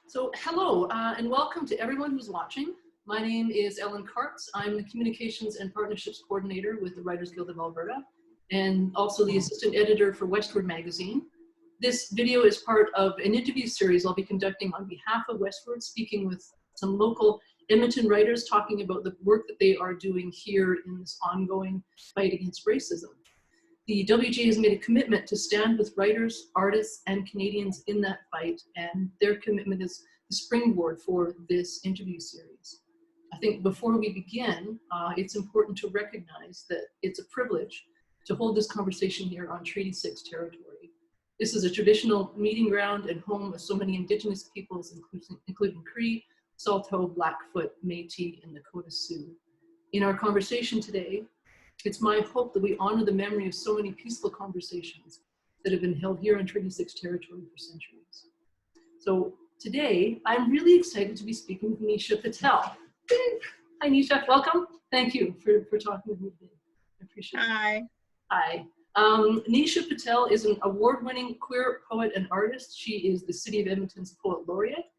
So hello and welcome to everyone who's watching. My name is Ellen Kartz. I'm the Communications and Partnerships Coordinator with the Writers Guild of Alberta and also the Assistant Editor for WestWord magazine. This video is part of an interview series I'll be conducting on behalf of WestWord, speaking with some local Edmonton writers talking about the work that they are doing here in this ongoing fight against racism. The WGA has made a commitment to stand with writers, artists, and Canadians in that fight, and their commitment is the springboard for this interview series. I think before we begin, it's important to recognize that it's a privilege to hold this conversation here on Treaty 6 territory. This is a traditional meeting ground and home of so many Indigenous peoples, including Cree, Saulteaux, Blackfoot, Métis, and Nakota Sioux. In our conversation today, it's my hope that we honor the memory of so many peaceful conversations that have been held here on Treaty 6 territory for centuries. So today, I'm really excited to be speaking with Nisha Patel. Hi Nisha, welcome. Thank you for talking with me today. I appreciate it. Hi. Hi. Nisha Patel is an award-winning queer poet and artist. She is the City of Edmonton's Poet Laureate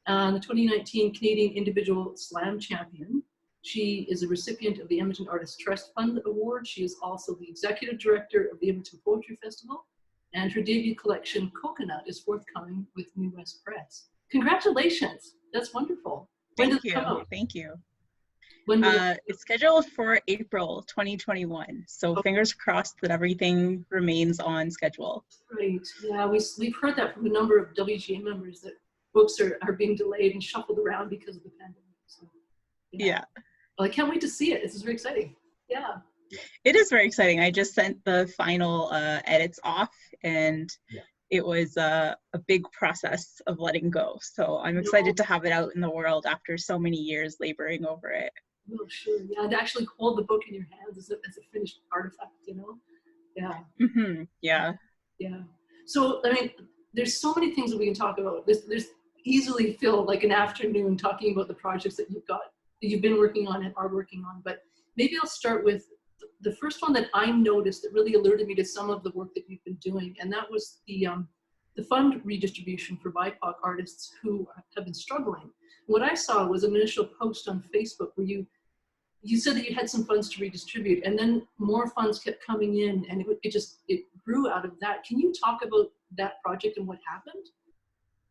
and the 2019 Canadian Individual Slam Champion. She is a recipient of the Edmonton Artists Trust Fund Award. She is also the Executive Director of the Edmonton Poetry Festival, and her debut collection, Coconut, is forthcoming with New West Press. Congratulations, that's wonderful. When Thank does it come you. out? Thank you. When It's scheduled for April 2021, so fingers crossed that everything remains on schedule. Right, yeah, we've heard that from a number of WGA members that books are being delayed and shuffled around because of the pandemic. So, Yeah. Well, I can't wait to see it. This is very exciting. Yeah. It is very exciting. I just sent the final edits off, and it was a big process of letting go. So I'm excited to have it out in the world after so many years laboring over it. Oh, sure. Yeah, to actually hold the book in your hands as a finished artifact, you know? Yeah. Mm-hmm. Yeah. Yeah. So, I mean, there's so many things that we can talk about. There's easily fill like an afternoon talking about the projects that you've been working on and are working on. But maybe I'll start with the first one that I noticed that really alerted me to some of the work that you've been doing, and that was the fund redistribution for BIPOC artists who have been struggling. What I saw was an initial post on Facebook where you said that you had some funds to redistribute, and then more funds kept coming in, and it grew out of that. Can you talk about that project and what happened?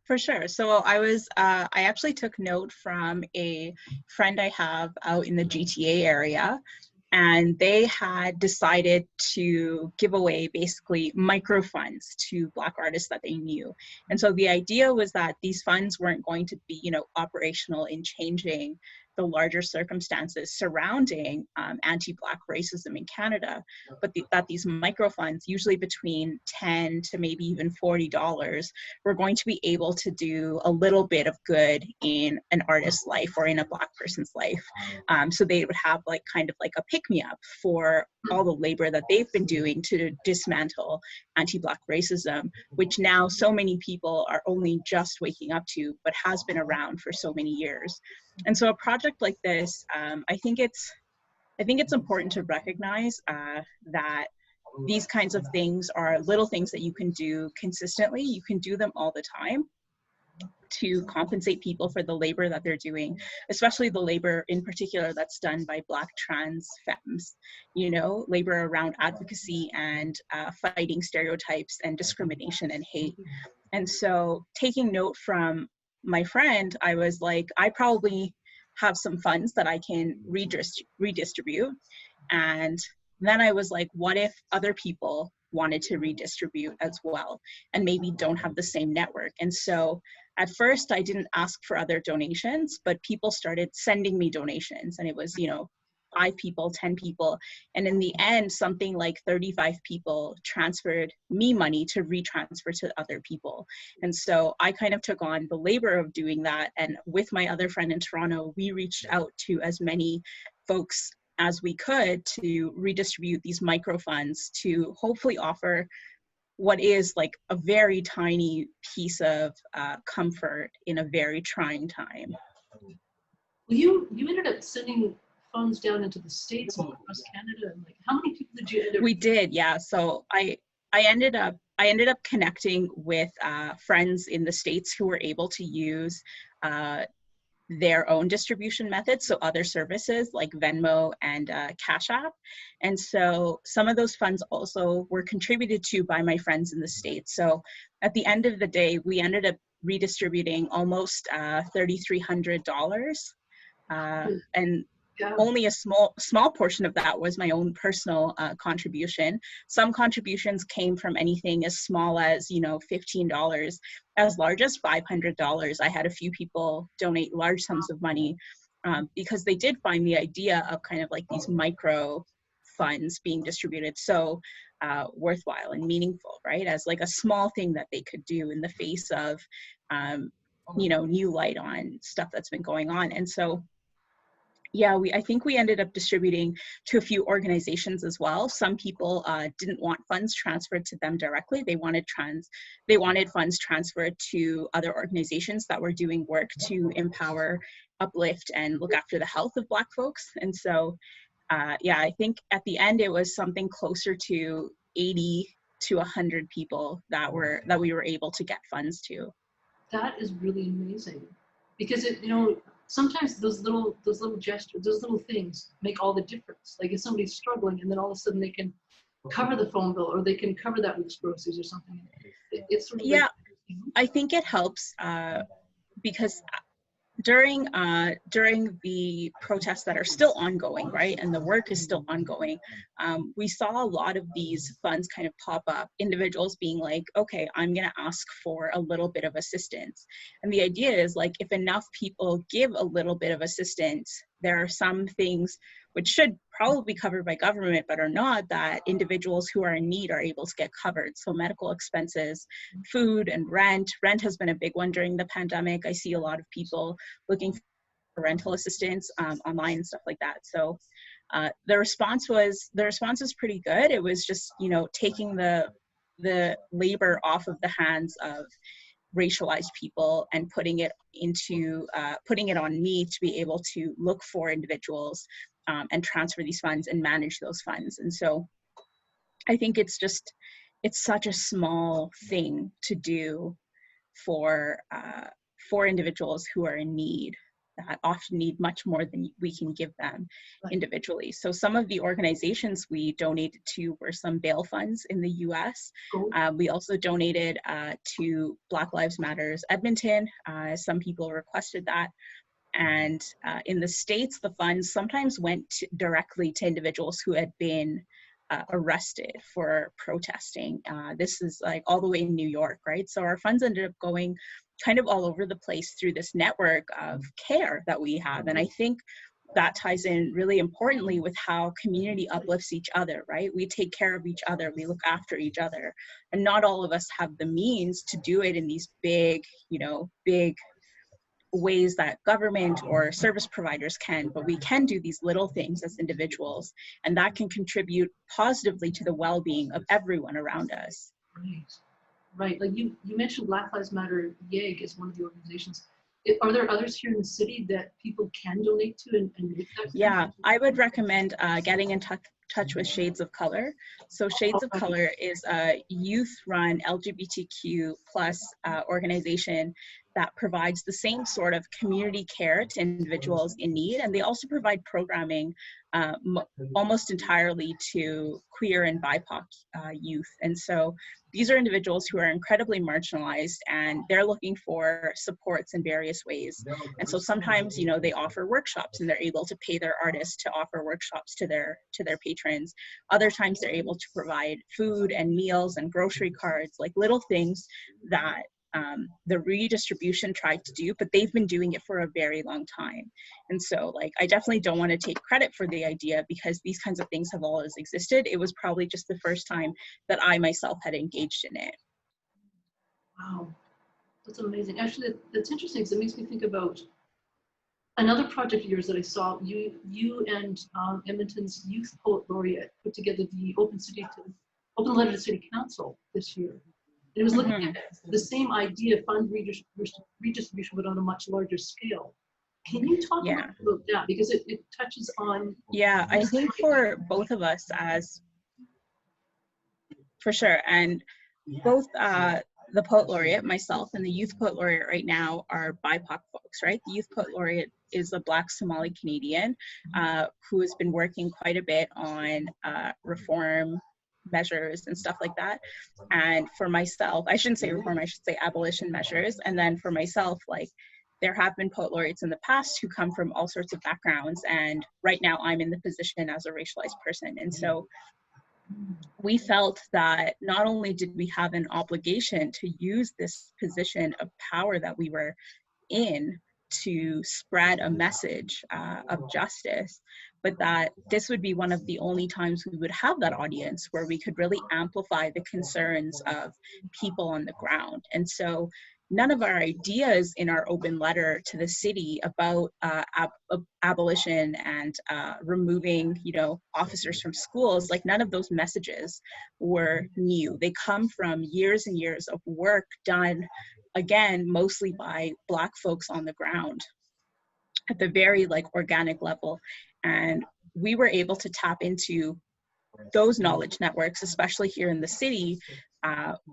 For sure. So I actually took note from a friend I have out in the GTA area, and they had decided to give away basically micro funds to Black artists that they knew. And so the idea was that these funds weren't going to be, operational in changing the larger circumstances surrounding anti-Black racism in Canada, but that these micro funds, usually between $10 to maybe even $40, were going to be able to do a little bit of good in an artist's life or in a Black person's life. So they would have kind of a pick-me-up for all the labor that they've been doing to dismantle anti-Black racism, which now so many people are only just waking up to, but has been around for so many years. And so a project like this, I think it's important to recognize that these kinds of things are little things that you can do consistently. You can do them all the time to compensate people for the labor that they're doing, especially the labor in particular that's done by Black trans femmes, labor around advocacy and fighting stereotypes and discrimination and hate. And so taking note from my friend, I was like, I probably have some funds that I can redistribute. And then I was like, what if other people wanted to redistribute as well and maybe don't have the same network? And so at first I didn't ask for other donations, but people started sending me donations, and it was, 5 people, 10 people. And in the end, something like 35 people transferred me money to retransfer to other people. And so I kind of took on the labor of doing that. And with my other friend in Toronto, we reached out to as many folks as we could to redistribute these micro funds to hopefully offer what is a very tiny piece of comfort in a very trying time. Well, you ended up sending funds down into the States and across Canada, and how many people did you end up? We did, yeah. So I I ended up connecting with friends in the States who were able to use their own distribution methods, so other services like Venmo and Cash App. And so some of those funds also were contributed to by my friends in the States. So at the end of the day, we ended up redistributing almost $3,300. And Yeah. only a small portion of that was my own personal contribution. Some contributions came from anything as small as, you know, $15, as large as $500. I had a few people donate large sums of money because they did find the idea of kind of like these micro funds being distributed so worthwhile and meaningful, right? As like a small thing that they could do in the face of, you know, new light on stuff that's been going on. And so yeah, I think we ended up distributing to a few organizations as well. Some people didn't want funds transferred to them directly. They wanted funds transferred to other organizations that were doing work to empower, uplift, and look after the health of Black folks. And so, yeah, I think at the end it was something closer to 80 to 100 people that we were able to get funds to. That is really amazing, because it, you know, sometimes those little gestures, those little things make all the difference. Like if somebody's struggling and then all of a sudden they can cover the phone bill, or they can cover that week's groceries or something. It's sort of yeah, like, I think it helps because during the protests that are still ongoing, right, and the work is still ongoing, we saw a lot of these funds kind of pop up, individuals being like, okay, I'm gonna ask for a little bit of assistance. And the idea is like, if enough people give a little bit of assistance, there are some things which should probably be covered by government but are not, that individuals who are in need are able to get covered. So medical expenses, food and rent. Rent has been a big one during the pandemic. I see a lot of people looking for rental assistance online and stuff like that. So the response was pretty good. It was just, you know, taking the labor off of the hands of racialized people and putting it on me to be able to look for individuals and transfer these funds and manage those funds. And so I think it's such a small thing to do for individuals who are in need, that often need much more than we can give them individually. So some of the organizations we donated to were some bail funds in the US. We also donated to Black Lives Matter's Edmonton. Some people requested that. And in the States, the funds sometimes went directly to individuals who had been arrested for protesting. This is like all the way in New York, right? So our funds ended up going kind of all over the place through this network of care that we have. And I think that ties in really importantly with how community uplifts each other, right? We take care of each other, we look after each other. And not all of us have the means to do it in these big, you know, big ways that government or service providers can, but we can do these little things as individuals, and that can contribute positively to the well-being of everyone around us. Right. Like you mentioned Black Lives Matter YEG is one of the organizations. Are there others here in the city that people can donate to and make that? Yeah, I would recommend getting in touch with Shades of Color. So Shades of Color is a youth-run LGBTQ plus organization that provides the same sort of community care to individuals in need. And they also provide programming almost entirely to queer and BIPOC youth. And so these are individuals who are incredibly marginalized, and they're looking for supports in various ways. And so sometimes, you know, they offer workshops and they're able to pay their artists to offer workshops to their patrons. Other times they're able to provide food and meals and grocery cards, like little things that the Redistribution tried to do, but they've been doing it for a very long time. And so like, I definitely don't want to take credit for the idea, because these kinds of things have always existed. It was probably just the first time that I myself had engaged in it. Wow, that's amazing. Actually, that's interesting, because it makes me think about another project of yours that I saw. You and Edmonton's Youth Poet Laureate put together the Open Letter to City Council this year. And it was looking at the same idea, fund redistribution, but on a much larger scale. Can you talk about that? Because it touches on... Yeah, I think for both of us For sure. And both the Poet Laureate, myself, and the Youth Poet Laureate right now are BIPOC folks, right? The Youth Poet Laureate is a Black Somali Canadian who has been working quite a bit on reform measures and stuff like that. And for myself, I shouldn't say reform, I should say abolition measures. And then for myself, like, there have been Poet Laureates in the past who come from all sorts of backgrounds. And right now I'm in the position as a racialized person. And so we felt that not only did we have an obligation to use this position of power that we were in to spread a message of justice, but that this would be one of the only times we would have that audience where we could really amplify the concerns of people on the ground. And so none of our ideas in our open letter to the city about abolition and removing, officers from schools, like none of those messages were new. They come from years and years of work done, again, mostly by Black folks on the ground at the very organic level. And we were able to tap into those knowledge networks, especially here in the city,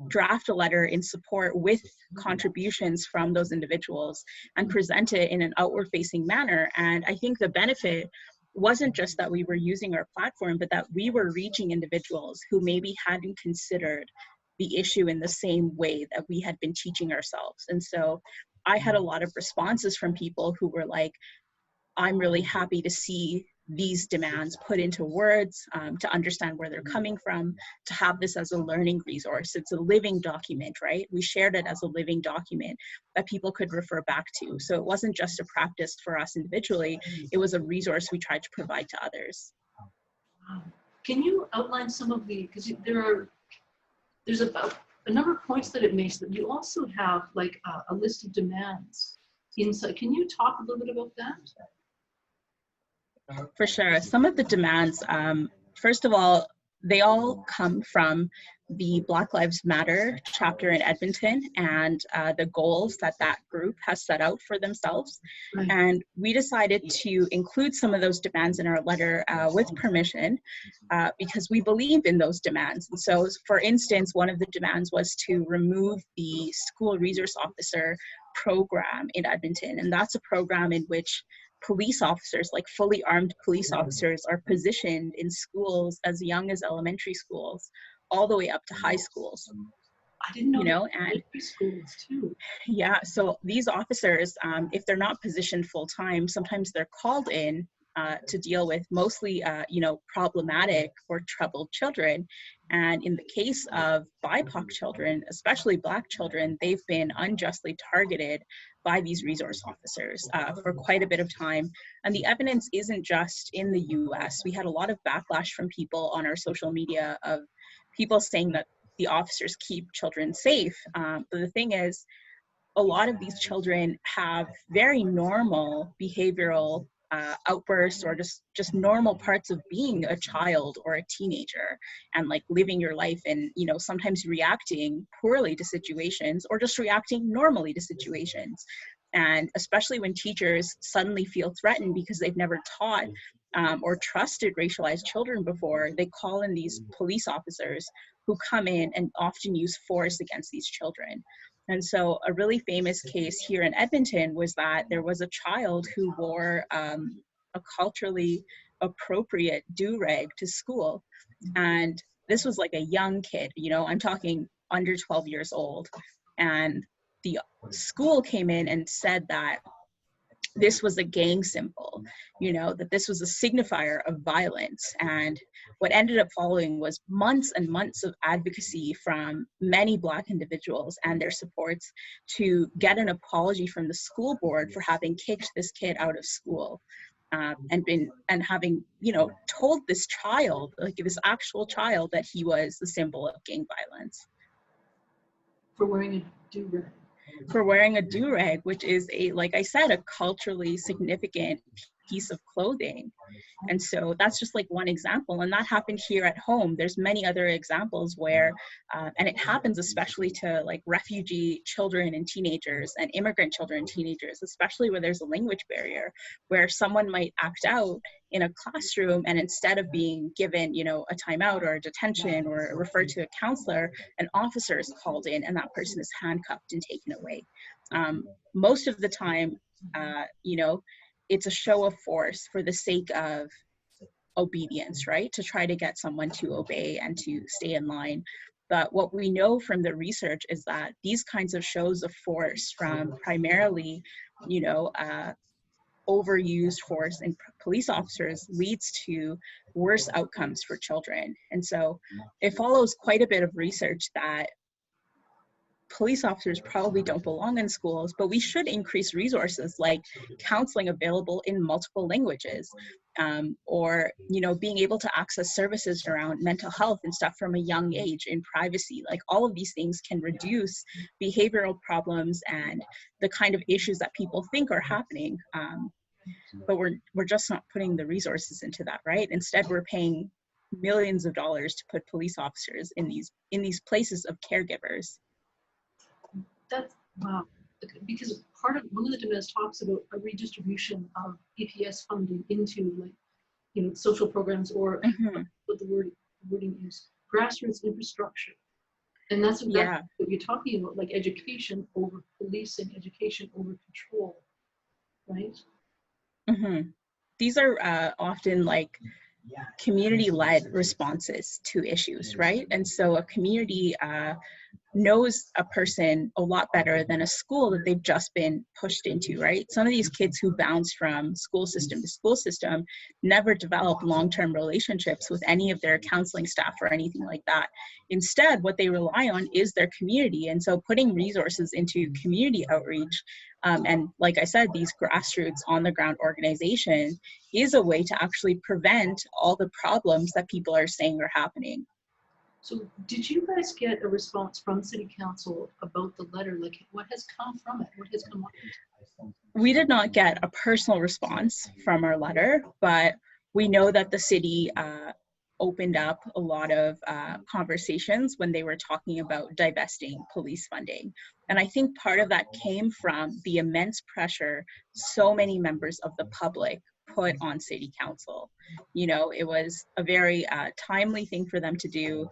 draft a letter in support with contributions from those individuals and present it in an outward-facing manner. And I think the benefit wasn't just that we were using our platform, but that we were reaching individuals who maybe hadn't considered the issue in the same way that we had been teaching ourselves. And so I had a lot of responses from people who were like, I'm really happy to see these demands put into words, to understand where they're coming from, to have this as a learning resource. It's a living document, right? We shared it as a living document that people could refer back to. So it wasn't just a practice for us individually, it was a resource we tried to provide to others. Can you outline some of because there's about a number of points that it makes, that you also have a list of demands inside. Can you talk a little bit about that? For sure. Some of the demands, first of all, they all come from the Black Lives Matter chapter in Edmonton and the goals that that group has set out for themselves. Right. And we decided to include some of those demands in our letter with permission because we believe in those demands. And so, for instance, one of the demands was to remove the school resource officer program in Edmonton. And that's a program in which police officers, fully armed police officers, are positioned in schools as young as elementary schools, all the way up to high schools. I didn't know, and elementary schools too. Yeah, so these officers, if they're not positioned full time, sometimes they're called in to deal with mostly, problematic or troubled children. And in the case of BIPOC children, especially Black children, they've been unjustly targeted by these resource officers for quite a bit of time. And the evidence isn't just in the US. We had a lot of backlash from people on our social media of people saying that the officers keep children safe. But the thing is, a lot of these children have very normal behavioral outbursts or just normal parts of being a child or a teenager and living your life and sometimes reacting poorly to situations or just reacting normally to situations. And especially when teachers suddenly feel threatened because they've never taught or trusted racialized children before, they call in these police officers who come in and often use force against these children. And so a really famous case here in Edmonton was that there was a child who wore a culturally appropriate do-rag to school. And this was a young kid, I'm talking under 12 years old. And the school came in and said that this was a gang symbol, that this was a signifier of violence. And what ended up following was months and months of advocacy from many Black individuals and their supports to get an apology from the school board for having kicked this kid out of school. And having, told this child, this actual child, that he was the symbol of gang violence. For wearing a do-rag. For wearing a do-rag, which is like I said, a culturally significant piece of clothing. And so that's just like one example, and that happened here at home. There's many other examples where, and it happens especially to like refugee children and teenagers and immigrant children and teenagers, especially where there's a language barrier, where someone might act out in a classroom, and instead of being given, you know, a timeout or a detention or referred to a counselor, an officer is called in and that person is handcuffed and taken away. Most of the time, you know, it's a show of force for the sake of obedience, right? To try to get someone to obey and to stay in line. But what we know from the research is that these kinds of shows of force from primarily, you know, overused force in police officers leads to worse outcomes for children. And so it follows quite a bit of research that police officers probably don't belong in schools, but we should increase resources like counseling available in multiple languages, or, you know, being able to access services around mental health and stuff from a young age in privacy. Like all of these things can reduce behavioral problems and the kind of issues that people think are happening. But we're just not putting the resources into that, right? Instead, we're paying millions of dollars to put police officers in these places of caregivers. That's wow, because one of the demands talks about a redistribution of EPS funding into, like, you know, social programs, or what the wording is, grassroots infrastructure, and that's what you're talking about, like education over policing, education over control, right? These are often like community-led responses to issues, right? And so a community knows a person a lot better than a school that they've just been pushed into, right? Some of these kids who bounce from school system to school system never develop long-term relationships with any of their counseling staff or anything like that. Instead, what they rely on is their community. And so putting resources into community outreach, and like I said, these grassroots on-the-ground organization is a way to actually prevent all the problems that people are saying are happening. So did you guys get a response from City Council about the letter? Like, what has come from it? What has come up? We did not get a personal response from our letter, but we know that the city opened up a lot of conversations when they were talking about divesting police funding. And I think part of that came from the immense pressure so many members of the public put on City Council. You know, it was a very timely thing for them to do,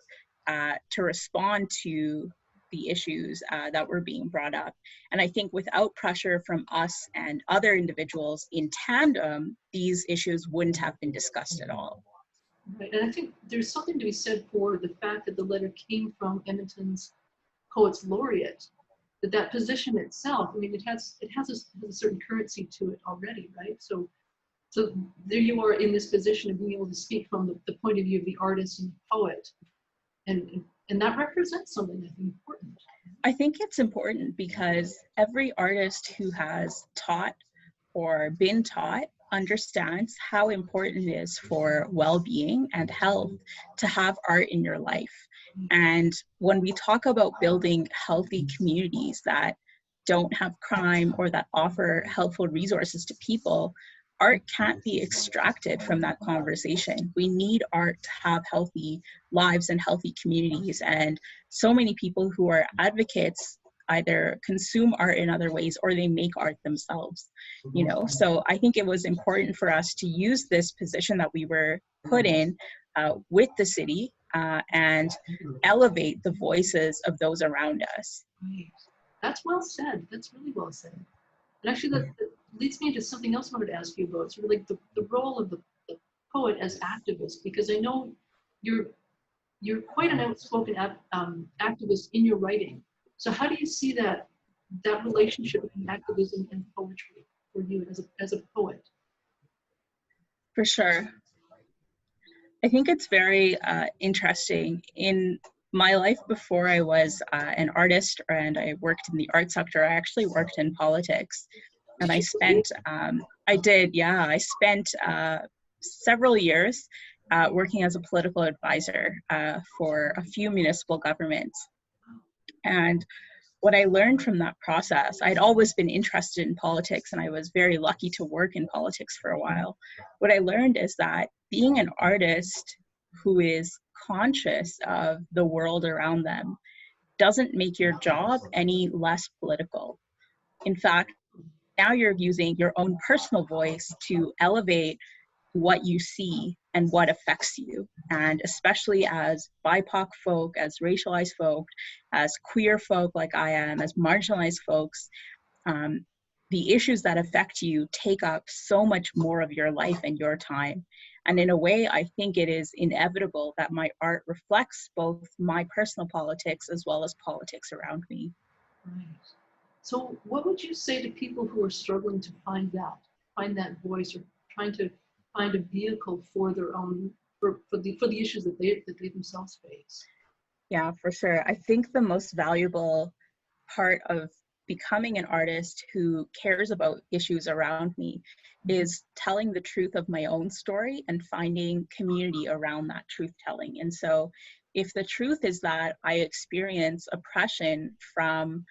to respond to the issues that were being brought up. And I think without pressure from us and other individuals in tandem, these issues wouldn't have been discussed at all. Right, and I think there's something to be said for the fact that the letter came from Edmonton's Poet Laureate, that position itself, I mean, it has a certain currency to it already, right? So there you are in this position of being able to speak from the point of view of the artist and the poet, and that represents something I think important. I think it's important because every artist who has taught or been taught understands how important it is for well-being and health to have art in your life. And when we talk about building healthy communities that don't have crime or that offer helpful resources to people, art can't be extracted from that conversation. We need art to have healthy lives and healthy communities. And so many people who are advocates either consume art in other ways or they make art themselves, you know? So I think it was important for us to use this position that we were put in with the city and elevate the voices of those around us. That's well said. That's really well said. And actually that leads me into something else I wanted to ask you about, sort of like the role of the poet as activist, because I know you're quite an outspoken activist in your writing. So how do you see that relationship between activism and poetry for you as a poet? For sure. I think it's very interesting. In my life before I was an artist and I worked in the art sector, I actually worked in politics. And I spent, I spent several years working as a political advisor for a few municipal governments. And what I learned from that process, I'd always been interested in politics, and I was very lucky to work in politics for a while. What I learned is that being an artist who is conscious of the world around them doesn't make your job any less political. In fact, now you're using your own personal voice to elevate what you see and what affects you. And especially as BIPOC folk, as racialized folk, as queer folk like I am, as marginalized folks, the issues that affect you take up so much more of your life and your time. And in a way, I think it is inevitable that my art reflects both my personal politics as well as politics around me. Right. So what would you say to people who are struggling to find that voice, or trying to find a vehicle for their own, for the issues that they themselves face? Yeah, for sure. I think the most valuable part of becoming an artist who cares about issues around me is telling the truth of my own story and finding community around that truth telling. And so if the truth is that I experience oppression from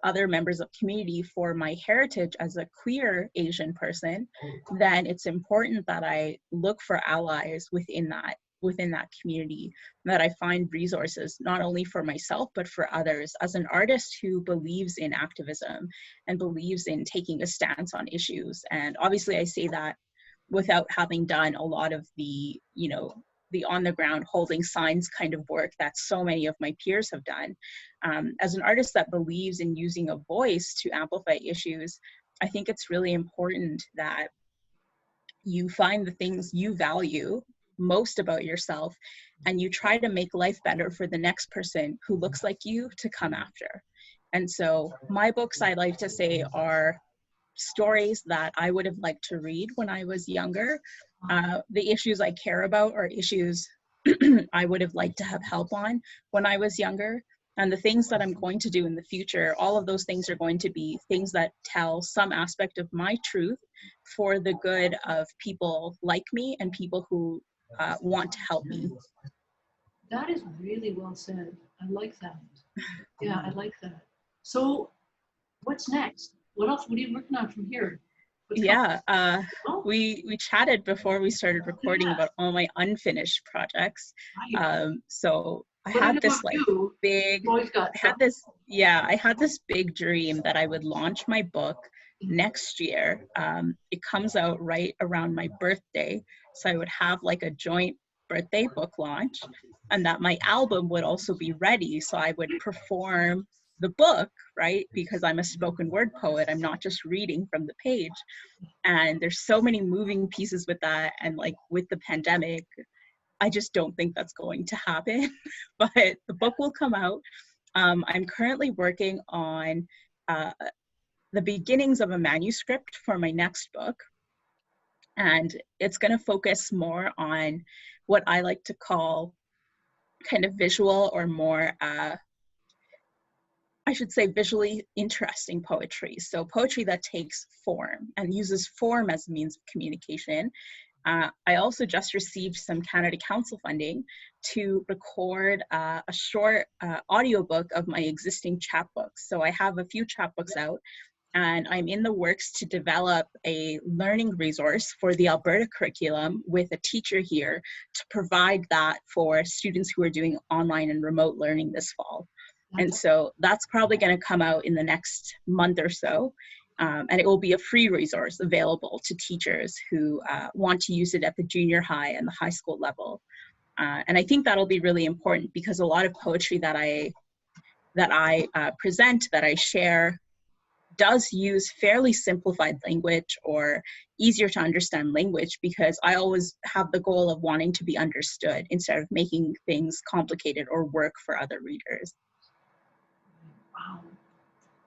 other members of community for my heritage as a queer Asian person, then it's important that I look for allies within that community, that I find resources not only for myself but for others. As an artist who believes in activism and believes in taking a stance on issues, and obviously I say that without having done a lot of the, you know, the on the ground holding signs kind of work that so many of my peers have done. As an artist that believes in using a voice to amplify issues, I think it's really important that you find the things you value most about yourself and you try to make life better for the next person who looks like you to come after. And so my books, I like to say, are stories that I would have liked to read when I was younger. The issues I care about are issues I would have liked to have help on when I was younger. And the things that I'm going to do in the future, all of those things are going to be things that tell some aspect of my truth for the good of people like me and people who want to help me. That is really well said. I like that. Yeah, I like that. So what's next? What else? What are you working on from here? Yeah, we chatted before we started recording about all my unfinished projects. So I had this like big, I had this big dream that I would launch my book next year. It comes out right around my birthday, so I would have like a joint birthday book launch, and that my album would also be ready, so I would perform the book, right? Because I'm a spoken word poet, I'm not just reading from the page. And there's so many moving pieces with that, and like with the pandemic, I just don't think that's going to happen. But the book will come out. I'm currently working on the beginnings of a manuscript for my next book, and it's going to focus more on what I like to call kind of visual, or more I should say visually interesting poetry. So poetry that takes form and uses form as a means of communication. I also just received some Canada Council funding to record a short audiobook of my existing chapbooks. So I have a few chapbooks out, and I'm in the works to develop a learning resource for the Alberta curriculum with a teacher here to provide that for students who are doing online and remote learning this fall. And so that's probably going to come out in the next month or so. And it will be a free resource available to teachers who want to use it at the junior high and the high school level. And I think that'll be really important, because a lot of poetry that I present, that I share, does use fairly simplified language or easier to understand language, because I always have the goal of wanting to be understood instead of making things complicated or work for other readers. Wow.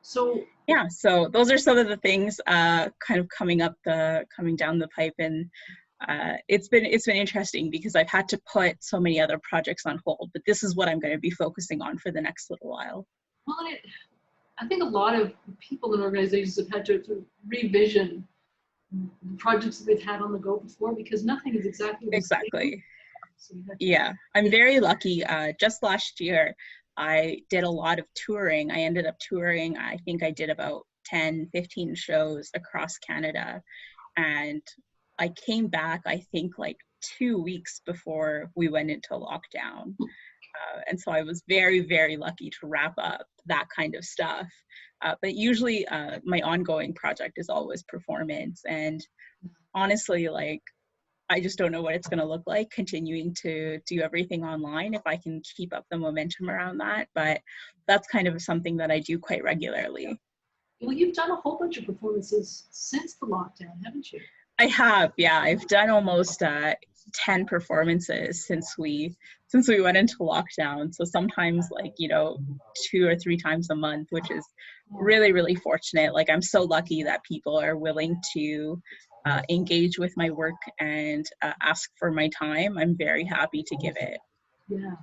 So yeah, so those are some of the things kind of coming down the pipe, and it's been interesting because I've had to put so many other projects on hold, but this is what I'm going to be focusing on for the next little while. Well, I think a lot of people and organizations have had to revision the projects that they've had on the go before, because nothing is exactly the same. Yeah, I'm very lucky. Just last year, I did a lot of touring. I ended up touring, I think I did about 10, 15 shows across Canada. And I came back, I think like 2 weeks before we went into lockdown. And so I was very, very lucky to wrap up that kind of stuff. But usually my ongoing project is always performance. And honestly, like, I just don't know what it's going to look like continuing to do everything online, if I can keep up the momentum around that. But that's kind of something that I do quite regularly. Well, you've done a whole bunch of performances since the lockdown, haven't you? I have, yeah. I've done almost 10 performances since we went into lockdown. So sometimes like, 2 or 3 times a month, which is really, really fortunate. Like, I'm so lucky that people are willing to engage with my work and ask for my time. I'm very happy to give it. Yeah.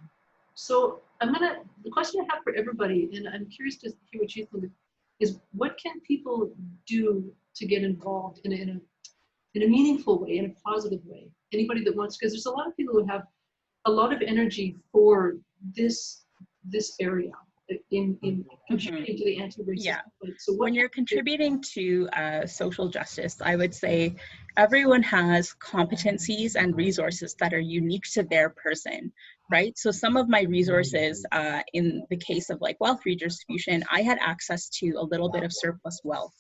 So the question I have for everybody, and I'm curious to hear what you think, is what can people do to get involved in a meaningful way, in a positive way? Anybody that wants, because there's a lot of people who have a lot of energy for this area in contributing to the anti-racist. Yeah. So when you're contributing to social justice, I would say everyone has competencies and resources that are unique to their person, right? So some of my resources, in the case of like wealth redistribution, I had access to a little bit of surplus wealth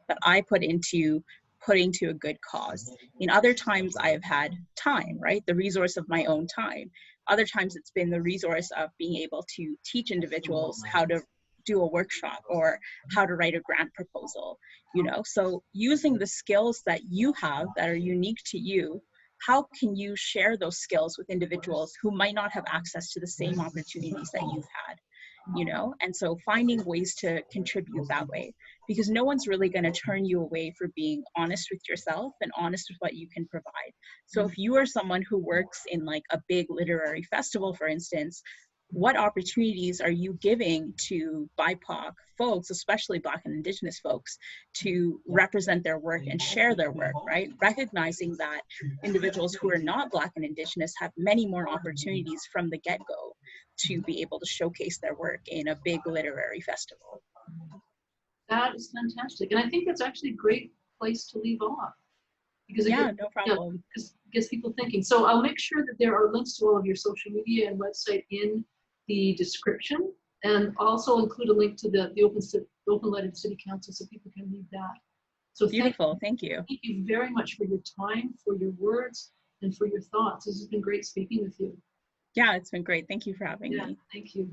that I put into putting to a good cause. In other times, I've had time, right? The resource of my own time. Other times, it's been the resource of being able to teach individuals how to do a workshop or how to write a grant proposal, So using the skills that you have that are unique to you, how can you share those skills with individuals who might not have access to the same opportunities that you've had? And so finding ways to contribute that way, because no one's really going to turn you away for being honest with yourself and honest with what you can provide. So if you are someone who works in like a big literary festival, for instance, what opportunities are you giving to BIPOC folks, especially Black and Indigenous folks, to represent their work and share their work, right? Recognizing that individuals who are not Black and Indigenous have many more opportunities from the get-go to be able to showcase their work in a big literary festival. That is fantastic. And I think that's actually a great place to leave off. Because it no problem. Gets people thinking. So I'll make sure that there are links to all of your social media and website in the description, and also include a link to the open-letter city council so people can read that. So beautiful. Thank you. Thank you very much for your time, for your words, and for your thoughts. This has been great speaking with you. Yeah, it's been great. Thank you for having me. Thank you.